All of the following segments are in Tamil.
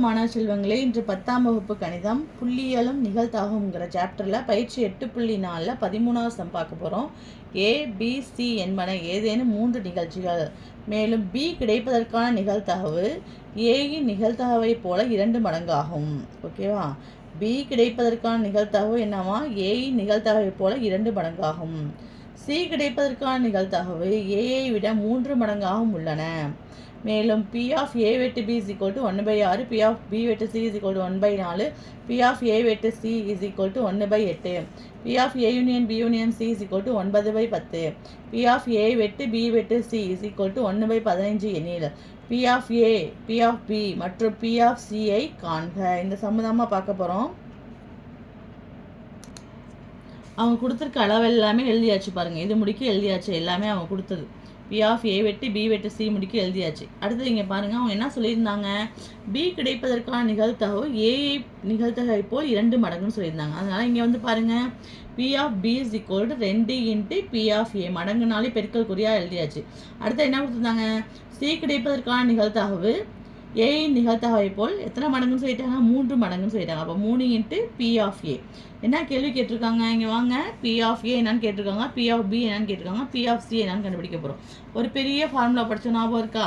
மாணவ செல்வங்களே, இன்று 10ஆம் வகுப்பு கணிதம் புள்ளியியலும் நிகழ்தகவுங்கிற சாப்டரில் பயிற்சி 8.4 13வது சம் பார்க்க போகிறோம். ஏ, பி, சி என்பன ஏதேனும் 3 நிகழ்ச்சிகள். மேலும் பி கிடைப்பதற்கான நிகழ்தகவு ஏயின் நிகழ்தகவை போல 2 மடங்காகும். ஓகேவா? பி கிடைப்பதற்கான நிகழ்தகவு என்னவா? ஏயின் நிகழ்தகவை போல 2 மடங்காகும். சி கிடைப்பதற்கான நிகழ்தகவு ஏயை விட 3 மடங்காகவும் உள்ளன. மேலும் P of A வெட்டு B is equal to 1/6, P of B வெட்டு C is equal to 1/4, P of A வெட்டு C is equal to 1/8, P of A union B union C is equal to 9/10, P of A வெட்டு B வெட்டு C is equal to 1/15 எனில் P of A, P of B மற்றும் P of C ஐ காண்க. இந்த சம்மதமா பார்க்க போகிறோம். அவங்க கொடுத்துருக்க அளவு எல்லாமே எழுதியாச்சு பாருங்கள். இது முடிக்க எழுதியாச்சு, எல்லாமே அவங்க கொடுத்தது. P of A வெட்டு B வெட்டு C முடிக்க எழுதியாச்சு. அடுத்தது இங்கே பாருங்கள், அவங்க என்ன சொல்லியிருந்தாங்க? B கிடைப்பதற்கான நிகழ்தகவு ஏஐ நிகழ்தகவை போல் 2 மடங்குன்னு சொல்லியிருந்தாங்க. அதனால் இங்கே வந்து பாருங்கள், P of B is equal to 2 into P of A மடங்குனாலே பெருக்கல் குறியாக எழுதியாச்சு. அடுத்து என்ன கொடுத்துருந்தாங்க? C கிடைப்பதற்கான நிகழ்தகவு ஏயின் நிகழ்தகவை போல் எத்தனை மடங்குன்னு சொல்லிட்டாங்க? 3 மடங்குன்னு சொல்லிட்டாங்க. அப்போ 3 into P of A. என்ன கேள்வி கேட்டிருக்காங்க? இங்கே வாங்க, P of A என்னன்னு கேட்டிருக்காங்க, P of B என்னன்னு கேட்டிருக்காங்க, P of C என்னன்னு கண்டுபிடிக்க போகிறோம். ஒரு பெரிய ஃபார்முலா படித்த ஞாபகம் இருக்கா?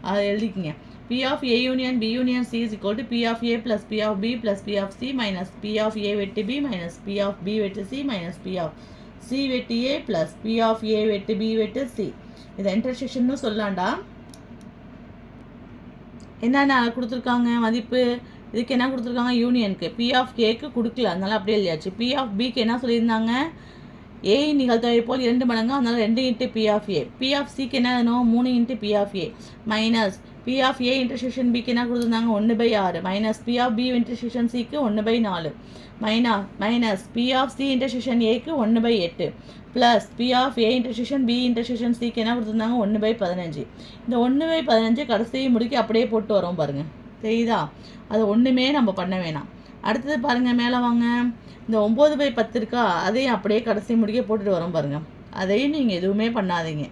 அதை எழுதிக்கிங்க. P of A union B union C is equal to P of A plus P of B plus P of C minus P of A வெட்டு B minus P of B வெட்டு C minus P of C வெட்டு A plus P of A வெட்டு B வெட்டு C. இதை இன்டர்செக்ஷன்னு சொல்லலாம்டா. என்னென்ன கொடுத்துருக்காங்க மதிப்பு? இதுக்கு என்ன கொடுத்துருக்காங்க? யூனியனுக்கு. P of Aக்கு கொடுக்கல, அதனால அப்படியே இல்லையாச்சு. P of Bக்கு என்ன சொல்லியிருந்தாங்க? A நிகழ்தகவை போல் 2 மடங்கு, அதனால 2 into P of A. P of Cக்கு என்ன வேணும்? 3 into P of A minus P of A intersection Bக்கு என்ன கொடுத்துருந்தாங்க? 1/6 minus P of B intersection Cக்கு 1/4 minus P of C intersection Aக்கு 1/8 plus P of A intersection B intersection Cக்கு என்ன கொடுத்துருந்தாங்க? 1/15. இந்த 1/15 கடைசி முடிக்க அப்படியே போட்டு வரோம் பாருங்கள். தெரியுதா? அது ஒன்றுமே நம்ம பண்ண வேணாம். அடுத்தது பாருங்கள், மேலே வாங்க. இந்த 9/10 இருக்கா, அதையும் அப்படியே கடைசி முடிக்க போட்டுட்டு வரோம் பாருங்கள். அதையும் நீங்கள் எதுவுமே பண்ணாதீங்க.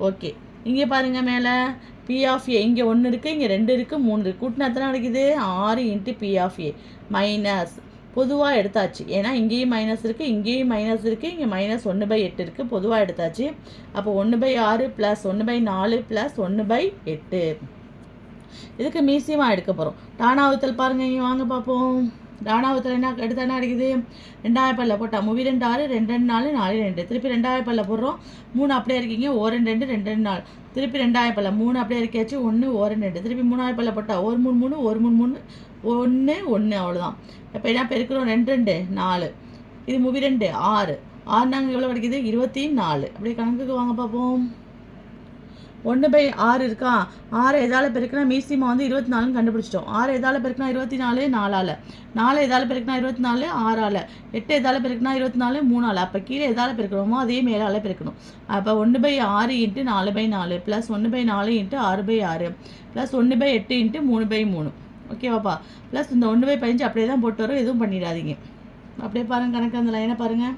ஓகே, இங்கே பாருங்கள், மேலே P of A இங்கே 1 இருக்குது, இங்கே 2 இருக்குது, 3 இருக்குது. கூட்டினா எத்தனை கிடைக்குது? 6 into P of A minus பொதுவாக எடுத்தாச்சு. ஏன்னா இங்கேயும் மைனஸ் இருக்குது, இங்கேயும் மைனஸ் இருக்குது, இங்கே மைனஸ் 1/8 இருக்குது. பொதுவாக எடுத்தாச்சு. அப்போ 1/6 ப்ளஸ் 1/4 ப்ளஸ் 1/8. இதுக்கு மீசியமாக எடுக்க போகிறோம். டானாவுத்தல் பாருங்கள், இங்கே வாங்க பார்ப்போம். டானாவுத்தல் என்ன எடுத்தால் என்ன கிடைக்குது? 2ஆயிரம் பல்ல போட்டால் 3 2 6 2 2 4 4 2. திருப்பி 2ஆயிரம் பல்ல போடுறோம். 3 அப்படியே இருக்கீங்க. 1 2 2 2 4. திருப்பி 2ஆயிரம் பல்ல 3 அப்படியே இருக்காச்சு. 1 1 2. திருப்பி 3ஆயிரம் பல்ல போட்டால் 1 3 3 1 3 3 1 1 அவ்வளோதான். இப்போ என்ன பெருக்கிறோம்? 2 2 4. இது 3 2 6 6 நாங்கள் எவ்வளோ கிடைக்குது? 24. அப்படியே கணக்குக்கு வாங்க பார்ப்போம். 1/6 இருக்கா? 6 எதால் பெருக்கினா மீசிமா வந்து 24 கண்டுபிடிச்சிட்டோம். 6 எதால் பெருக்கினா 24 4ஆல், 4 எதால் பெருக்கினா 24 6ஆல், 8 எதால் பெருக்கினா 24 3ஆல். அப்போ கீழே எதால் பெருக்கணுமோ அதே மேலால் பெருக்கணும். அப்போ 1/6 into 4/4 plus 1/4 into 6/6 plus 1/8 into 3/3. ஓகேவாப்பா? ப்ளஸ் இந்த 1/15 அப்படியே தான் போட்டு வரும், எதுவும் பண்ணிடாதீங்க. அப்படியே பாருங்கள் கணக்கு, அந்த லைனை பாருங்கள்.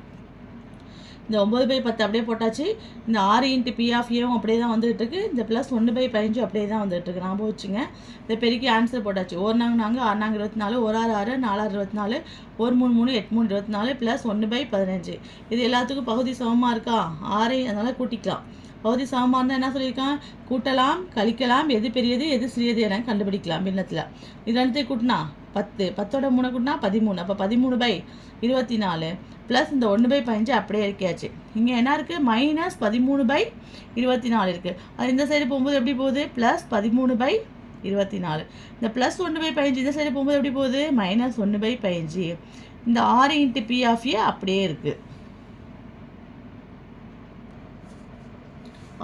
இந்த 9/10 அப்படியே போட்டாச்சு. இந்த 6 இன்ட்டு P of Aவும் அப்படியே தான் வந்துகிட்டு இருக்கு. இந்த ப்ளஸ் 1/15 அப்படியே தான் வந்துட்டு இருக்கு. ஞாபகம் வச்சுங்க. இந்த பெருக்கி ஆன்சர் போட்டாச்சு. 1 நாங்கள் 6 நாங்கள் 24, 1 6 6 4 6 24, 1 3 3 8 3 24 ப்ளஸ் 1/15. இது எல்லாத்துக்கும் பகுதி சமமாக இருக்கா? 6 அதனால் கூட்டிக்கலாம். பகுதி சமமாக இருந்தால் என்ன சொல்லியிருக்கான்? கூட்டலாம் கழிக்கலாம், எது பெரியது எது சிறியது என கண்டுபிடிக்கலாம் பின்னத்தில். இது ரெண்டுத்தையும் கூட்டினா 10, 10ஓட 3 கூட்டினா 13. அப்போ 13/24 ப்ளஸ் இந்த 1/15 அப்படியே இருக்காச்சு. இங்கே என்ன இருக்குது? மைனஸ் 13/24 இருக்குது. அது இந்த சைடு போகும்போது எப்படி போகுது? ப்ளஸ் 13/24. இந்த ப்ளஸ் 1/15 இந்த சைடு போகும்போது எப்படி போகுது? மைனஸ் 1/15. இந்த 6 இன்ட்டு P of A அப்படியே இருக்குது.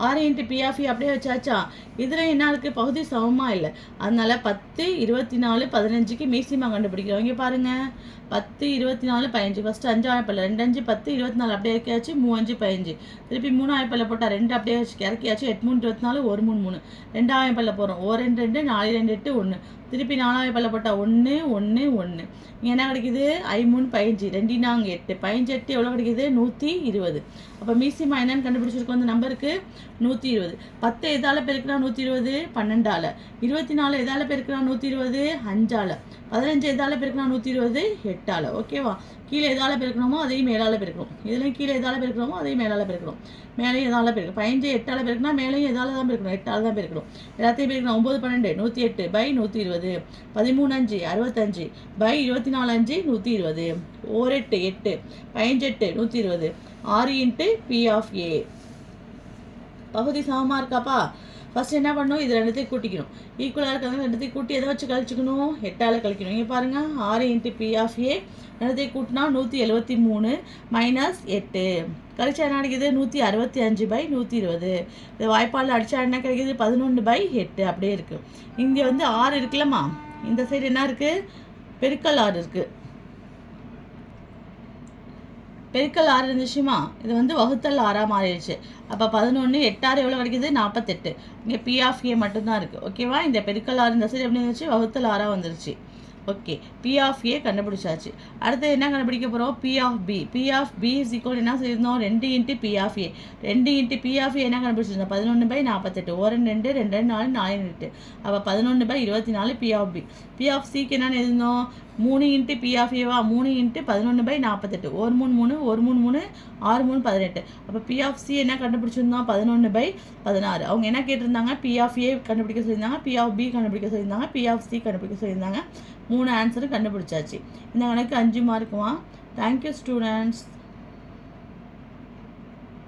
6 இன்ட்டு P of A அப்படியே வச்சாச்சா? இதில் என்ன இருக்குது? பகுதி சமமாக இல்லை. அதனால் 10 24 15க்கு மீசிமா கண்டுபிடிக்கிறோம். இங்கே பாருங்கள், 10 24 15. ஃபஸ்ட்டு 5ஆயிரம் பல்ல 2 5 10 24 அப்படியே இருக்காச்சு. 3 5 15. திருப்பி 3ஆயிரம் பல்ல போட்டால் 2 அப்படியே இறக்கியாச்சு. 8 3 24 1 3 3. 2ஆயிரம் பல்ல போகிறோம். 1 2 2 4 2 8 1. திருப்பி 4ஆயிரம் பல்ல போட்டால் 1 1 1. இங்கே என்ன கிடைக்குது? 3 15 2 நாங்கள் 8 15 8 எவ்வளோ கிடைக்குது? 120. அப்போ மீசிமா என்னன்னு கண்டுபிடிச்சிருக்கோம் அந்த நம்பருக்கு? 120. 10 எதால் பெருக்கினா 120? 12ஆல். 24 எதால் பெருக்கினா 120? 5ஆல். 15 எதால் பெருக்கினா 120? 8ஆல். ஓகேவா? கீழே எதால் பெருக்கணுமோ அதையும் மேலால் பெருக்கணும். இதுலேயும் கீழே எதால் பெருக்கணுமோ அதையும் மேலால் பெருக்கணும். மேலேயும் எதால் பெருக்கணும். 15 8ஆல் பெருக்கினா மேலேயும் எதால் தான் பெருக்கணும். 8ஆல் தான் பெருக்கணும். எல்லாத்தையும் பெருக்கணும். 9 12 108 by 120. 13 5 65 by 24 5 120. 1 8 8 15 8 120. 6 into P of ஏ. பகுதி சமமாக இருக்காப்பா? ஃபஸ்ட் என்ன பண்ணணும்? இது ரெண்டுத்தையும் கூட்டிக்கணும். ஈக்குவலாக இருக்கிறது ரெண்டுத்தையும் கூட்டி எதை வச்சு கழிச்சுக்கணும்? 8ஆல் கழிக்கணும். இங்கே பாருங்கள், 6 இன்ட்டு பி ஆஃப் ஏ ரெண்டுத்தையும் கூட்டினா 173 மைனஸ் 8 கழிச்சா என்ன கிடைக்குது? 165 பை 120. இது வாய்ப்பாடில் அடித்தா என்ன கிடைக்குது? 11/8 அப்படியே இருக்குது. இங்கே வந்து 6 இருக்குல்லம்மா, இந்த சைடு என்ன இருக்குது? பெருக்கல் 6 இருக்குது. பெருக்கல் 6 இருந்துச்சுமா, இது வந்து வகுத்தல் 6ஆக மாறிடுச்சு. அப்போ 11 8 எவ்வளோ கிடைக்குது? 48. இங்கே பி ஆஃப் ஏ மட்டும்தான் இருக்குது. ஓகேவா? இந்த பெருக்கல் 6 இந்த சைடு எப்படி இருந்துச்சு? வகுத்தல் 6ஆக வந்துருச்சு. ஓகே, பி ஆஃப் ஏ கண்டுபிடிச்சாச்சு. அடுத்து என்ன கண்டுபிடிக்க போகிறோம்? P of P. P of P is equal என்ன சொல்லியிருந்தோம்? 2 into P of A. 2 into P of A என்ன கண்டுபிடிச்சிருந்தோம்? 11/48. 1 2 2 4 4 8. அப்போ 11/24 P of P. P of சிக்கு என்னென்னு எழுதணும்? 3 into P of Eva? 3 into 11/48. 1 3 3 1 3 3 6 3 18. அப்போ பி ஆஃப் சி என்ன கண்டுபிடிச்சிருந்தோம்? 11/16. அவங்க என்ன கேட்டிருந்தாங்க? பி ஆஃப் ஏ கண்டுபிடிக்க சொல்லியிருந்தாங்க, பி ஆஃப் பி கண்டுபிடிக்க சொல்லியிருந்தாங்க, பி ஆஃப் சி கண்டுபிடிக்க சொல்லியிருந்தாங்க. 3 ஆன்சரும் கண்டுபிடிச்சாச்சு. இந்த கணக்கு 5 மார்க்குமா? Thank you students.